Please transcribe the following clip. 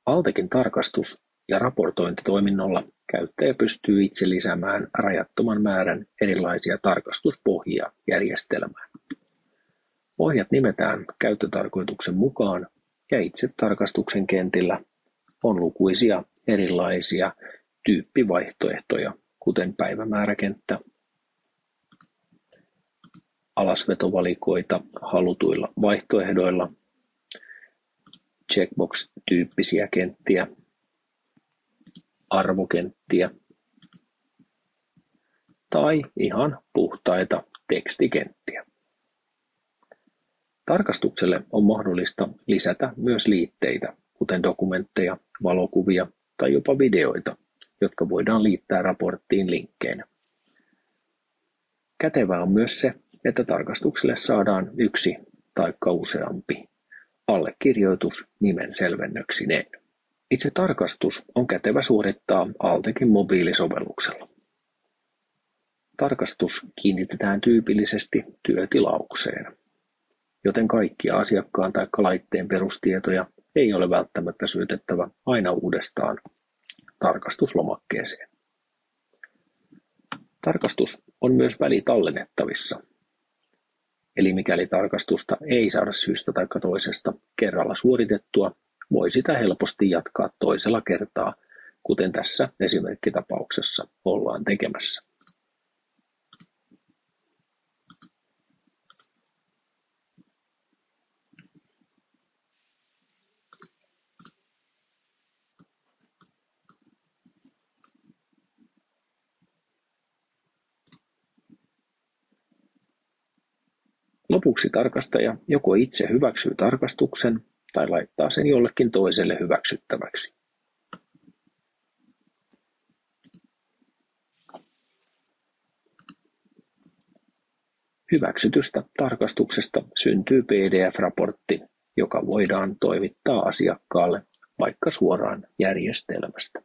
Altekin tarkastus- ja raportointitoiminnolla käyttäjä pystyy itse lisäämään rajattoman määrän erilaisia tarkastuspohjia järjestelmään. Pohjat nimetään käyttötarkoituksen mukaan ja itse tarkastuksen kentillä on lukuisia erilaisia tyyppivaihtoehtoja, kuten päivämääräkenttä, alasvetovalikoita halutuilla vaihtoehdoilla, checkbox-tyyppisiä kenttiä, arvokenttiä tai ihan puhtaita tekstikenttiä. Tarkastukselle on mahdollista lisätä myös liitteitä, kuten dokumentteja, valokuvia tai jopa videoita, jotka voidaan liittää raporttiin linkkeinä. Kätevää on myös se, että tarkastukselle saadaan yksi taikka useampi allekirjoitus nimen selvennöksineen. Itse tarkastus on kätevä suorittaa Altekin mobiilisovelluksella. Tarkastus kiinnitetään tyypillisesti työtilaukseen, joten kaikkia asiakkaan tai laitteen perustietoja ei ole välttämättä syötettävä aina uudestaan tarkastuslomakkeeseen. Tarkastus on myös välitallennettavissa, eli mikäli tarkastusta ei saada syystä tai toisesta kerralla suoritettua, voi sitä helposti jatkaa toisella kertaa, kuten tässä esimerkkitapauksessa ollaan tekemässä. Lopuksi tarkastaja joko itse hyväksyy tarkastuksen tai laittaa sen jollekin toiselle hyväksyttäväksi. Hyväksytystä tarkastuksesta syntyy PDF-raportti, joka voidaan toimittaa asiakkaalle vaikka suoraan järjestelmästä.